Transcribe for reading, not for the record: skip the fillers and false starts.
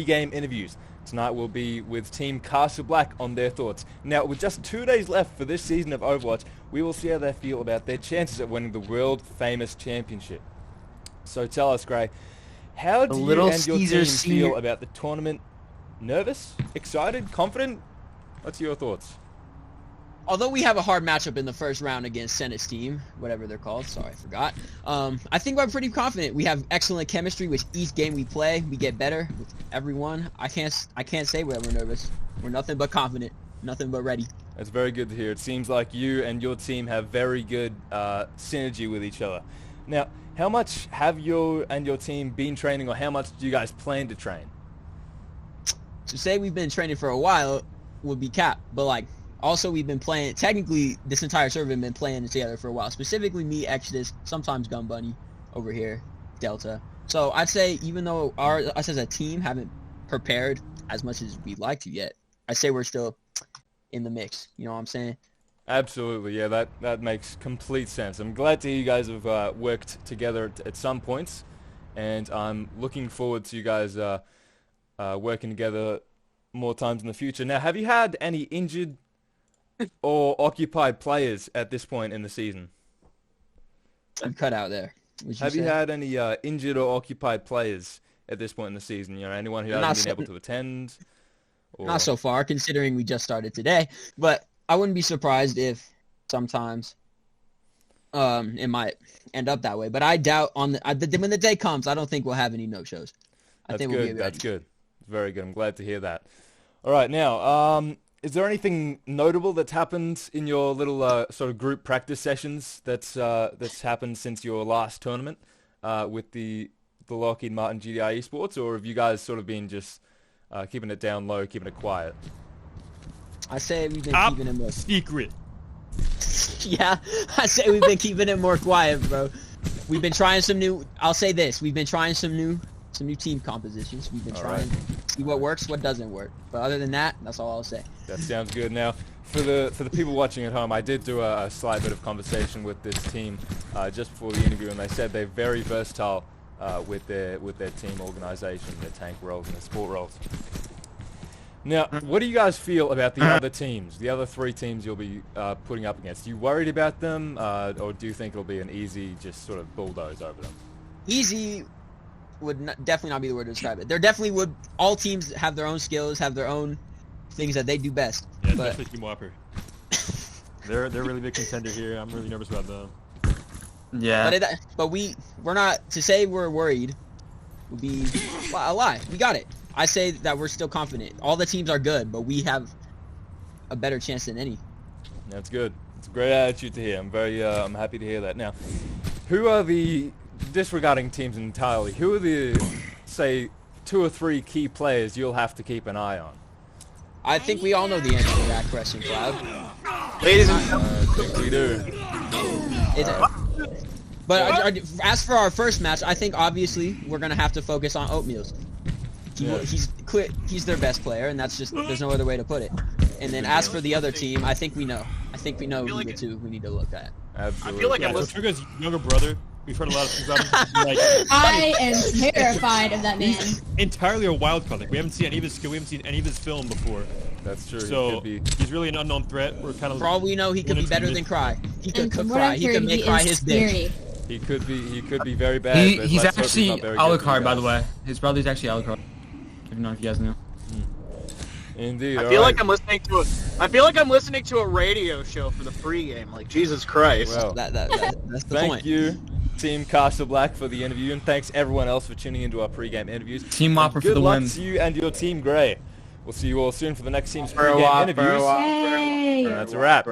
pre-game interviews. Tonight we'll be with Team Castle Black on their thoughts. Now, with just 2 days left for this season of Overwatch, we will see how they feel about their chances of winning the world-famous championship. So tell us, Gray, how do you and your team feel about the tournament? Nervous? Excited? Confident? What's your thoughts? Although we have a hard matchup in the first round against Senate's team, whatever they're called, sorry, I forgot. I think we're pretty confident. We have excellent chemistry with each game we play. We get better with everyone. I can't say we're nervous. We're nothing but confident, nothing but ready. That's very good to hear. It seems like you and your team have very good synergy with each other. Now, how much have you and your team been training, or how much do you guys plan to train? To say we've been training for a while would be cap, but like, also, we've been playing, technically, this entire server has been playing together for a while. Specifically me, Exodus, sometimes Gun Bunny over here, Delta. So I'd say even though us as a team haven't prepared as much as we'd like to yet, I'd say we're still in the mix. You know what I'm saying? Absolutely, yeah, that makes complete sense. I'm glad to hear you guys have worked together at some points, and I'm looking forward to you guys working together more times in the future. Now, have you had any injured or occupied players at this point in the season? I'm cut out there. Have you had any injured or occupied players at this point in the season? You know, anyone who hasn't been able to attend? Or... Not so far, considering we just started today. But I wouldn't be surprised if sometimes it might end up that way. But I doubt when the day comes, I don't think we'll have any no-shows. That's good. That's good. Very good. I'm glad to hear that. All right, now, is there anything notable that's happened in your little sort of group practice sessions that's happened since your last tournament with the LOCKHEED-MARTIN GDI esports, or have you guys sort of been just keeping it down low, keeping it quiet? I say we've been keeping it more secret. Yeah, I say we've been keeping it more quiet, bro. We've been trying some new. I'll say this: we've been trying some new team compositions. We've been trying to see what works, what doesn't work. But other than that, that's all I'll say. That sounds good. Now, for the people watching at home, I did do a slight bit of conversation with this team just before the interview, and they said they're very versatile with their team organization, their tank roles, and their support roles. Now, what do you guys feel about the other teams, the other 3 teams you'll be putting up against? Are you worried about them, or do you think it'll be an easy, just sort of bulldoze over them? Easy would definitely not be the word to describe it. There definitely would. All teams have their own skills, have their own things that they do best. Yeah, especially Team Whopper. They're a really big contender here. I'm really nervous about them. Yeah. But we're not, to say we're worried would be a lie. We got it. I say that we're still confident. All the teams are good, but we have a better chance than any. That's good. It's a great attitude to hear. I'm happy to hear that. Now, who are the, disregarding teams entirely, who are the, say, 2 or 3 key players you'll have to keep an eye on? I think we all know the answer to that question, Cloud. Ladies and gentlemen, I think we do. But as for our first match, I think obviously we're gonna have to focus on Oatmeals. He's their best player, and that's just, there's no other way to put it. And then as for the other team, I think we know who the 2 we need to look at. Absolutely. I feel like I'm Trigger's younger brother. We've heard a lot of things about him. Like, I am terrified of that man. He's entirely a wild card. Like, we haven't seen any of his skill. We haven't seen any of his film before. That's true. So he's really an unknown threat. We're kind of. For all we know, he could be better than Cry. He could cook Cry. He could make Cry his bitch. He could be very bad. He's actually Alucard, by the way. His brother's actually Alucard. I don't know if you guys know. Indeed. I feel like I'm listening to a radio show for the pregame. Like, Jesus Christ. Well, that's the point. Thank you, Team Castle Black, for the interview, and thanks everyone else for tuning into our pregame interviews. Team Whopper for the win. Good luck to you and your Team Grey. We'll see you all soon for the next team's pregame interviews. Yay! And that's a wrap.